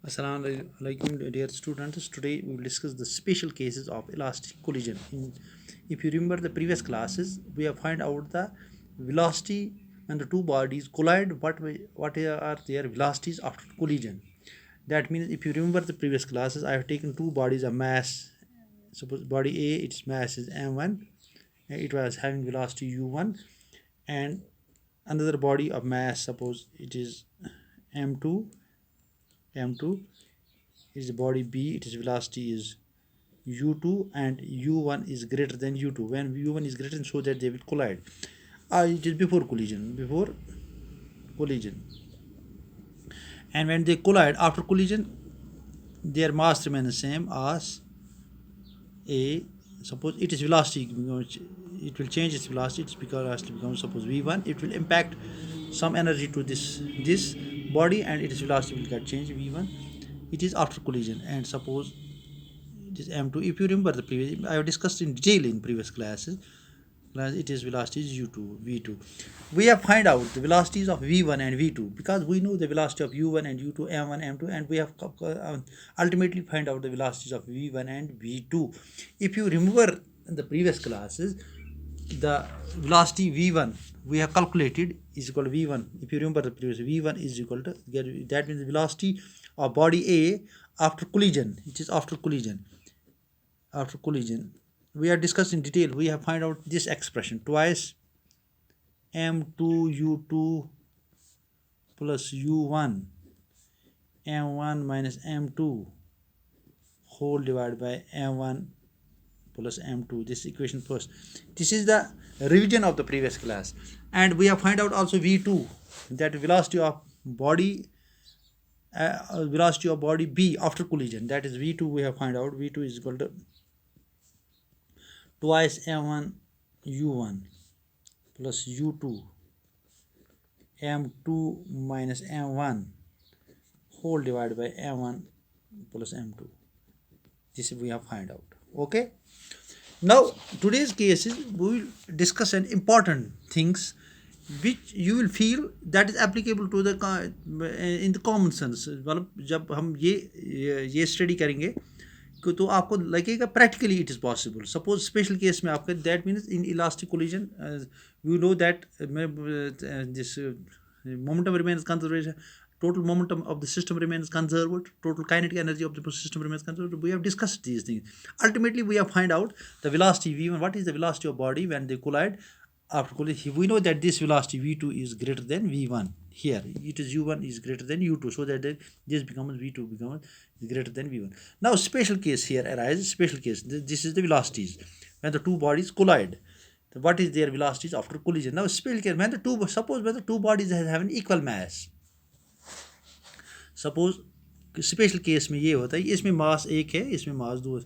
Assalamu alaikum, dear students. Today we will discuss the special cases of elastic collision. If you remember the previous classes, we have find out the velocity when the two bodies collide. What are their velocities after collision? That means if you remember the previous classes, I have taken two bodies of mass. Suppose body A, its mass is m1, and it was having velocity u1, and another body of mass. Suppose it is m2, m2 is body B, its velocity is u2 and u1 is greater than u2. When u1 is greater than, so that they will collide. It is before collision, and when they collide after collision, their mass remains the same as a. Suppose it is velocity, it will change its velocity. Its velocity becomes, suppose v1, it will impact some energy to this body, and its velocity will get changed v1. It is after collision, and suppose it is m2. If you remember the previous, I have discussed in detail in previous classes. It is velocity is u2, v2. We have find out the velocities of v1 and v2 because we know the velocity of u1 and u2, m1, m2, and we have ultimately find out the velocities of v1 and v2. If you remember in the previous classes, the velocity v1 we have calculated is equal to v1. If you remember the previous, v1 is equal to, that means the velocity of body A after collision. It is after collision. We are discussed in detail. We have find out this expression twice m2 u2 plus u1 m1 minus m2 whole divided by m1 plus m2. This equation first. This is the revision of the previous class, and we have find out also v2, that velocity of body B after collision, that is v2. We have find out v2 is equal to twice m1 u1 plus u2 m2 minus m1 whole divided by m1 plus m2. This we have find out. Okay, now today's cases we will discuss an important things which you will feel that is applicable to the in the common sense. मतलब जब हम ये study करेंगे तो आपको लगेगा practically it is possible. Suppose special case में आपका, that means in elastic collision we know that this momentum remains conservation, total momentum of the system remains conserved, total kinetic energy of the system remains conserved. We have discussed these things. Ultimately we have find out the velocity v1. What is the velocity of body when they collide after collision? We know that this velocity v2 is greater than v1. Here it is u1 is greater than u2, so that this becomes v2 becomes greater than v1. Now special case here arises. Special case, this is the velocities when the two bodies collide. What is their velocities after collision? Now special case, when the two bodies have an equal mass. Suppose special case में ये होता है, इसमें मास एक है, इसमें मास दो.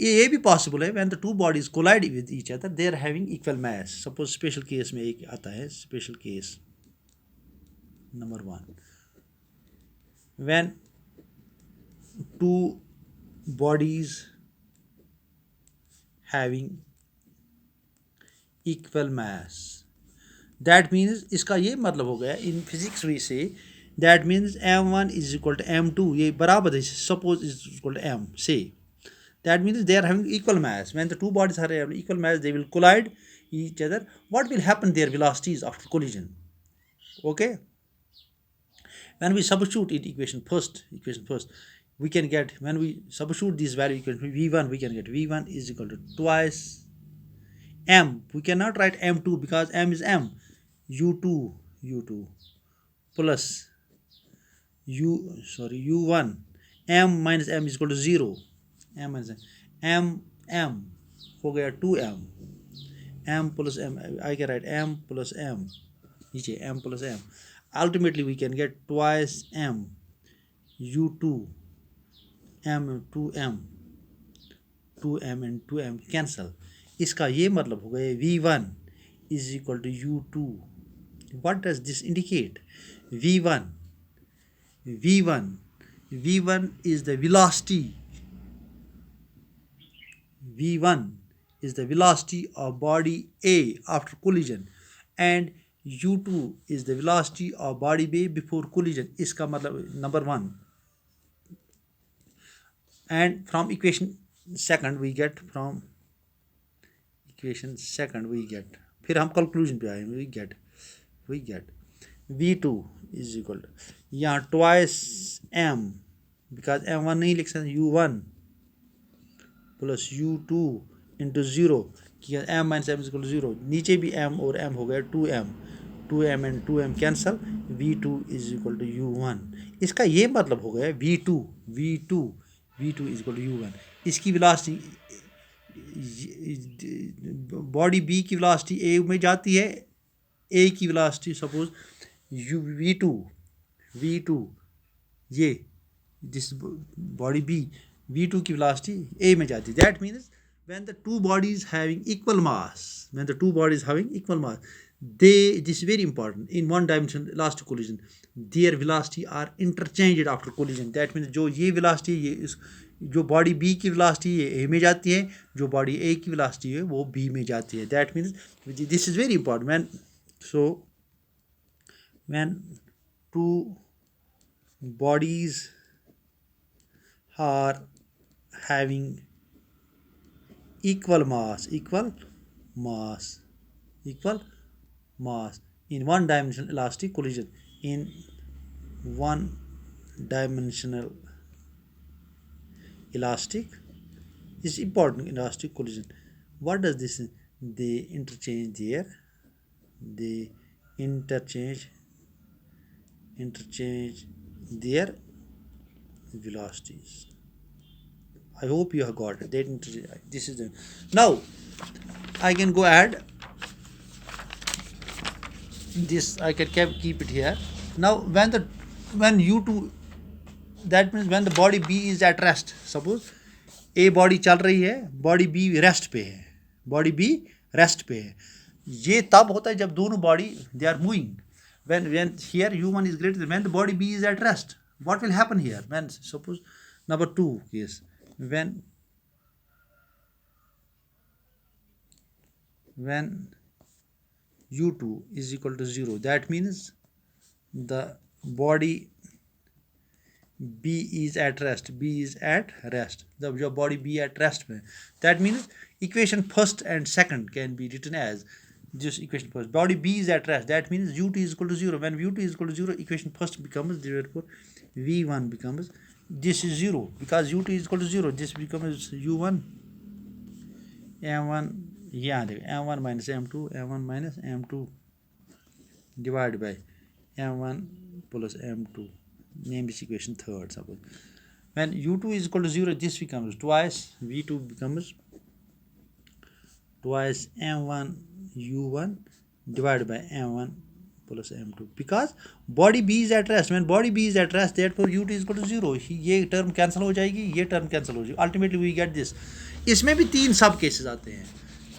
ये भी पॉसिबल है when the two bodies collide with each other they are having equal mass. Suppose special case में एक आता है, special case number 1, when two bodies having equal mass. That means इसका ये मतलब हो गया इन फिजिक्स वे से, that means m1 is equal to m2. ये बराबर है, suppose is equal to m, say that means they are having equal mass. When the two bodies are having equal mass, they will collide each other. What will happen their velocities after collision? Okay, when we substitute in equation first, we can get, when we substitute this value equation v1, we can get v1 is equal to twice m. We cannot write m2 because m is m. u2 plus u1 m minus m is equal to 0. m minus m हो गया 2m. m plus m, I can write m plus m, नीचे m plus m. Ultimately we can get twice m u2 m 2m and 2m cancel. इसका ये मतलब हो गया v1 is equal to u2. What does this indicate? v1 is the velocity. v1 is the velocity of body A after collision, and u2 is the velocity of body B before collision. इसका मतलब number 1 and from equation second we get फिर हम conclusion पे आए we get v2 is equal to यहाँ twice m because m1 नहीं लिख सकते u1 plus u2 into zero किया m minus m is equal to zero नीचे भी m और m हो गया 2m and 2m cancel v2 is equal to u1 इसका ये मतलब हो गया v2 is equal to u1 इसकी वेलोसिटी बॉडी बी की वेलोसिटी ए में जाती है ए की वेलोसिटी सपोज v2 ये दिस बॉडी बी v2 की वेलोसिटी ए में जाती है that means when the two bodies having equal mass this is very important in one dimensional elastic collision their velocity are interchanged after collision that means जो ये velocity ये जो body B की velocity ए में जाती है जो बॉडी ए की वेलोसिटी है वो बी में जाती है that means this is very important when two bodies are having equal mass in one dimensional elastic collision in one dimensional elastic is important elastic collision what does this they interchange their velocities. I hope you have got it. This is the now I can go add this. I can keep it here. Now when u2 that means when the body B is at rest. Suppose A body चल रही है body B rest पे है ये तब होता है जब दोनों body they are moving when here u1 is greater than when the body B is at rest what will happen here when suppose number 2 case when u2 is equal to 0 that means the body B is at rest the body B at rest में that means equation first and second can be written as this equation first body B is at rest that means u2 is equal to 0 when u2 is equal to 0 equation first becomes therefore v1 becomes this is 0 because u2 is equal to 0 this becomes u1 m1 यहाँ देखो m1 minus m2 divided by m1 plus m2 name this equation third suppose when u2 is equal to 0 this becomes twice v2 becomes twice m1 u1 divided by m1 plus m2 because body B is at rest when body B is at rest therefore u2 is equal to 0 ये term cancel हो जाएगी ये term cancel हो जाएगी ultimately we get this इसमें भी 3 सब cases आते हैं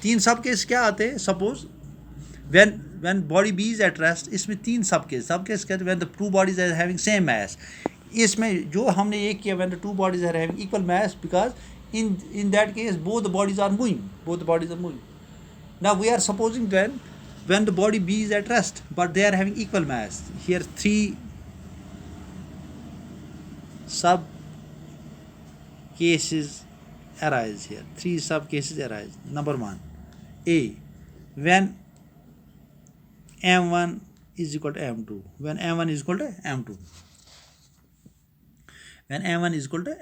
3 सब केस क्या आते हैं suppose when body B is at rest इसमें 3 सब केस कहते हैं when the two bodies are having same mass इसमें जो हमने ये किया when the two bodies are having equal mass because in that case both the bodies are moving now we are supposing when the body B is at rest but they are having equal mass here 3 sub cases arise number 1 A when m1 is equal to m2 when m1 is equal to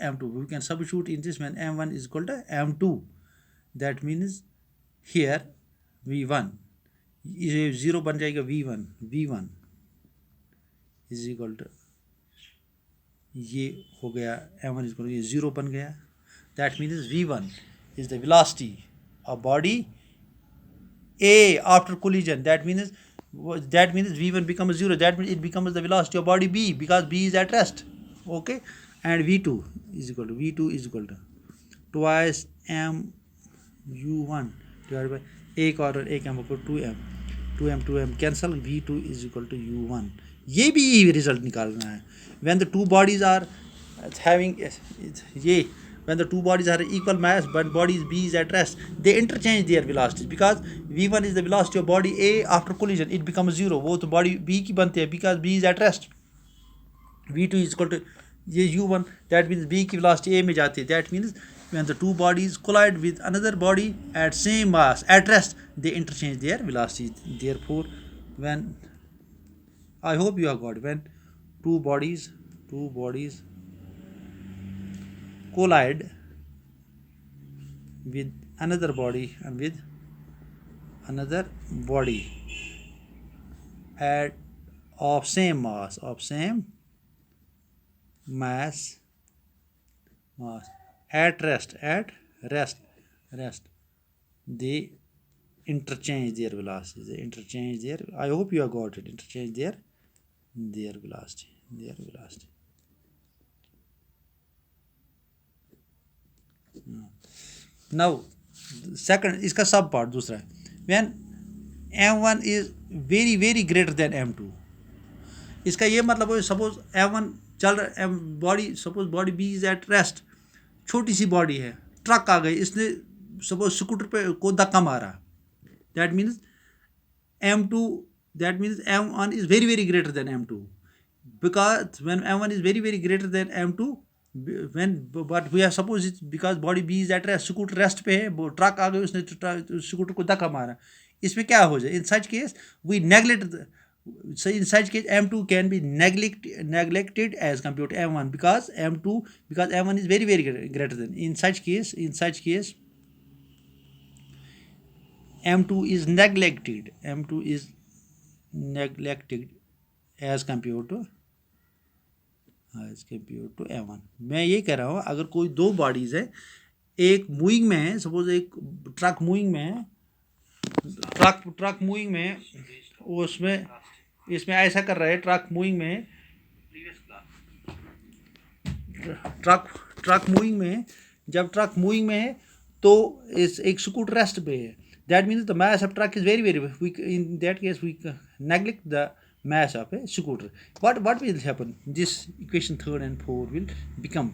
m2 we can substitute in this when m1 is equal to m2 that means here v1 ये 0 बन जाएगा v1 is equal to ये हो गया m1 is equal to ये 0 बन गया that means v1 is the velocity of body A after collision that means v1 becomes 0 that means it becomes the velocity of body B because B is at rest okay and v2 is equal to twice m u1 divided by एक और एक m को 2m cancel v2 is equal to u1 ये भी result निकालना है when the two bodies are having when the two bodies are equal mass but body B is at rest they interchange their velocities because v1 is the velocity of body A after collision it becomes 0 वो तो body B की बनते हैं because B is at rest v2 is equal to ये u1, that means b की velocity a में जाती है. That means when the two bodies collide with another body at same mass at rest, they interchange their velocity. Therefore, when I hope you have got it. When two bodies collide with another body and with another body at of same mass at rest they interchange their velocity. I hope you have got it. Interchange their velocity. Now second इसका सब part दूसरा है. when m1 is very greater than m2, इसका ये मतलब है suppose m1 चल रहा body, suppose body B is at rest, छोटी सी बॉडी है, ट्रक आ गई, इसने सपोज स्कूटर पे को धक्का मारा. That means m2, that means m1 is very greater than m2, because when m1 is very greater than m2, when but we are suppose it's because body b is at rest, scooter rest पे है, truck आ गई, उसने scooter को धक्का मारा. इसमें क्या हो जाए? In such case we neglect, so in such case m2 can be neglected as compared to m1, because m1 is very greater than. In such case m2 is neglected as compared to m1. मैं ये कह रहा हूँ, अगर कोई दो bodies है, एक मूविंग में है, सपोज एक ट्रक मूविंग में है, ट्रक मूविंग में, उसमें इसमें ऐसा कर रहा है, ट्रक मूविंग में, ट्रक मूविंग में, जब ट्रक मूविंग में है तो इस एक स्कूटर रेस्ट पे है. That means the mass of truck is very weak. In that case we neglect the mass of a scooter. What will happen? This equation 3 and 4 will become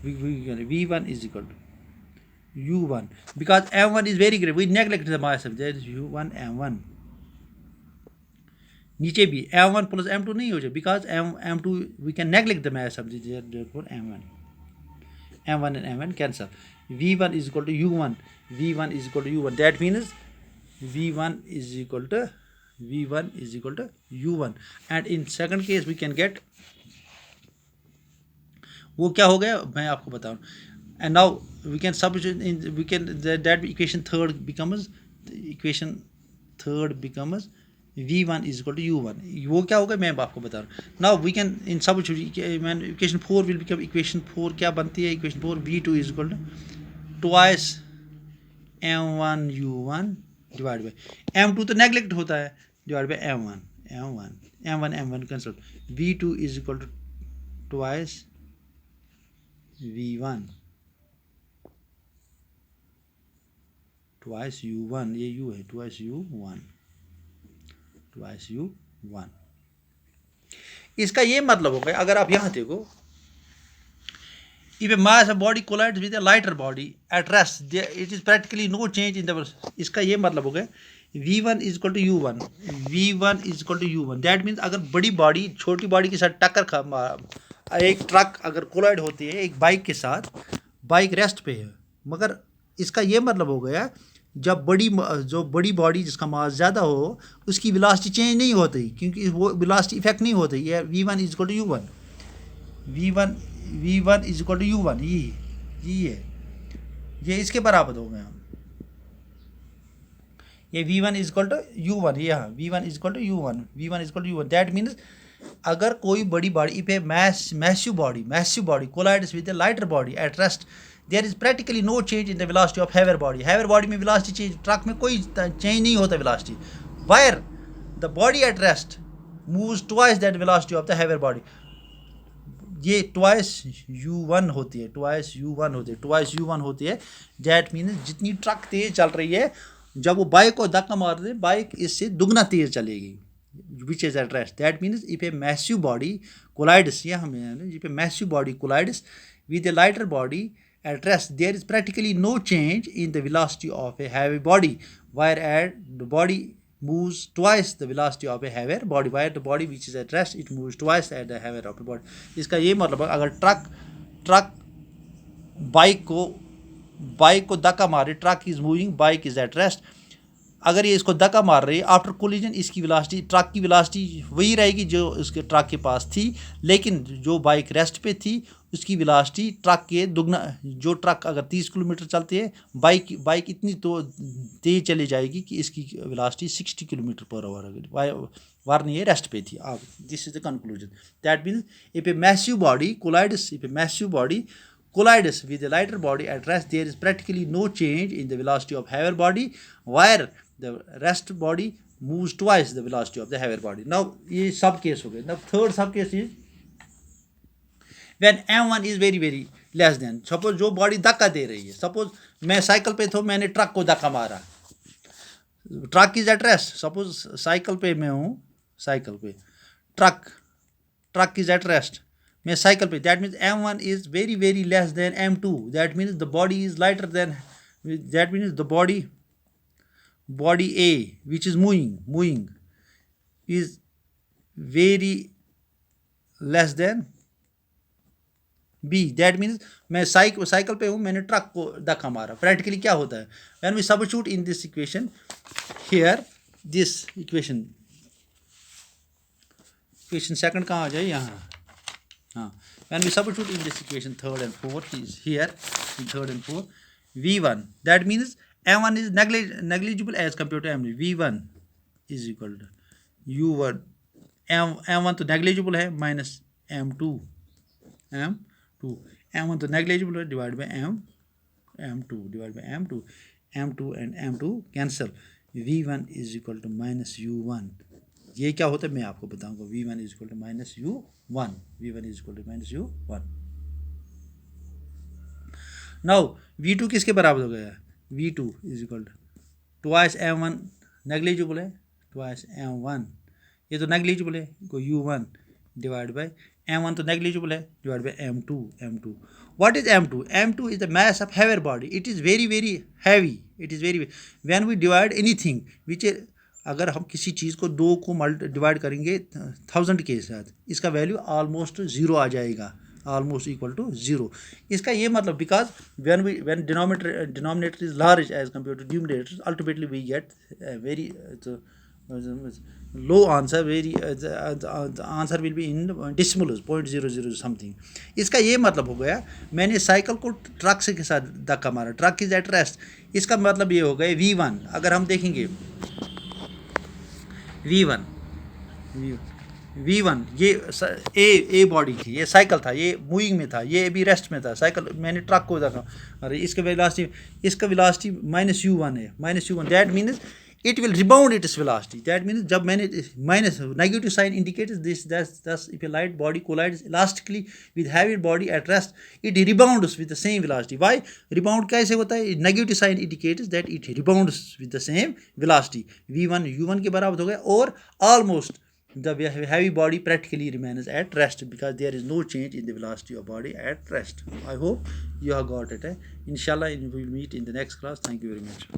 v1 is equal to u1, because m1 is very great, we neglect the mass of that is u1 m1. नीचे भी m1 plus m2 नहीं हो जाए, because m2 we can neglect the mass of this, therefore m1 and m1 cancel. v1 is equal to u1. That means v1 is equal to u1, and in second case we can get, वो क्या हो गया मैं आपको बताऊं. And now we can substitute in, we can that equation third becomes v1 is equal to u1. वो क्या होगा मैं आपको बता रहा हूँ. Now we can in substitute, equation 4 will become, equation 4 क्या बनती है? equation 4 v2 is equal to twice m1 u1 divided by m2 तो नेग्लेक्ट होता है, divided by m1 cancel. v2 is equal to twice v1 twice u1, ये u है, twice u1. इसका ये मतलब हो गया, अगर आप यहाँ देखो, if a mass of body collides with a lighter body at rest, it is practically no change in the velocity. इसका ये मतलब हो गया v1 is equal to u1. That means अगर बड़ी बॉडी छोटी बॉडी के साथ टक्कर एक ट्रक अगर कोलाइड होती है एक बाइक के साथ, बाइक रेस्ट पे है, मगर इसका ये मतलब हो गया जब बड़ी बॉडी जिसका मास ज़्यादा हो उसकी वेलोसिटी चेंज नहीं होती, क्योंकि वो वेलोसिटी इफेक्ट नहीं होती. ये v1 is equal to u1. v1 is equal to u1. ये इसके बराबर हो गया. ये v1 is equal to u1. ये हाँ, v1 is equal to u1. That means अगर कोई बड़ी बॉडी पे massive body collides with a lighter body at rest, there is practically no change in the velocity of heavier body. heavier body में velocity change, truck में कोई change नहीं होता velocity, where the body at rest moves twice that velocity of the heavier body. ये twice u1 होती है. That means जितनी truck तेज चल रही है, जब वो बाइक को धक्का मार दे, बाइक इससे दुगना तेज चलेगी, which is at rest. That means if a massive body collides, if a massive body collides with a lighter body at rest, there is practically no change in the velocity of a heavy body, whereas the body moves twice the velocity of a heavier body, while the body which is at rest it moves twice at the heavier of a body. इसका ये मतलब है अगर truck bike को धक्का मारे, truck is moving, bike is at rest, अगर ये इसको धक्का मार रही है आफ्टर कोलिजन, इसकी वेलोसिटी, ट्रक की वेलोसिटी वही रहेगी जो उसके ट्रक के पास थी, लेकिन जो बाइक रेस्ट पे थी उसकी वेलोसिटी ट्रक के दुगना, जो ट्रक अगर 30 किलोमीटर चलती है, बाइक इतनी तो तेज चली जाएगी कि इसकी वेलोसिटी 60 किलोमीटर पर आवर होगी, वारनी ये रेस्ट पे थी। अब this is the conclusion, that means if a massive body collides with a lighter body at rest, there is practically no change in the velocity of heavier body, where the rest body moves twice the velocity of the heavier body. Now ये सब case हो गए. Now third sub case is when m1 is very very less than, suppose जो body धक्का दे रही है, suppose मैं cycle पे था, मैंने ट्रक को धक्का मारा, truck is at rest, suppose cycle पे मैं हूँ, साइकिल पे ट्रक इज एट रेस्ट, मैं साइकिल पे, that means m1 is very very less than m2, that means the body is lighter than, that means the body A which is moving is very less than B, that means मैं cycle पे हूँ, मैंने truck को धक्का मारा, practically क्या होता है, when we substitute in this equation here, this equation second कहाँ आ जाए, यहाँ, हाँ, when we substitute in this equation third and fourth is here, in third and fourth, V1, that means M1 is negligible as compared to M2, V1 is equal to U1, M1 तो negligible है, minus M2 M1 तो negligible है, divided by M2 and M2 cancel, V1 is equal to minus U1, ये क्या होता है मैं आपको बताऊंगा, V1 is equal to minus U1, V1 is equal to minus U1. Now V2 किसके बराबर हो गया, V2 is equal to twice M1 negligible है, twice M1 ये तो नेग्लिजिबल है, को U1 डिवाइड बाय M1 तो नेग्लिजिबल है, divide by M2. What is M2? M2 is the mass of heavier body. It is very very heavy. It is very, when we divide anything which is, अगर हम किसी चीज़ को 2 को divide करेंगे 1000 के साथ, इसका वैल्यू ऑलमोस्ट 0 आ जाएगा, ऑलमोस्ट इक्वल टू 0. इसका ये मतलब because when denominator is large as compare to numerator, ultimately we get very low answer, very answer will be in decimals 0.00 something. इसका ये मतलब हो गया, मैंने साइकिल को ट्रक से के साथ धक्का मारा, ट्रक इज एट रेस्ट, इसका मतलब ये हो गया V1. अगर हम देखेंगे V1 ये ए बॉडी थी, ये साइकिल था, ये मूविंग में था, ये भी रेस्ट में था, साइकिल मैंने ट्रक को देखा, अरे इसका वेलोसिटी माइनस U1 है, -U1, that means it will rebound its velocity, that means जब मैंने minus negative sign indicates this, thus if a light body collides elastically with heavy body at rest, it rebounds with the same velocity. Why rebound कैसे होता है, negative sign indicates that it rebounds with the same velocity. V1 U1 के बराबर हो गया, और almost the heavy body practically remains at rest because there is no change in the velocity of body at rest. I hope you have got it. Inshallah we will meet in the next class. Thank you very much.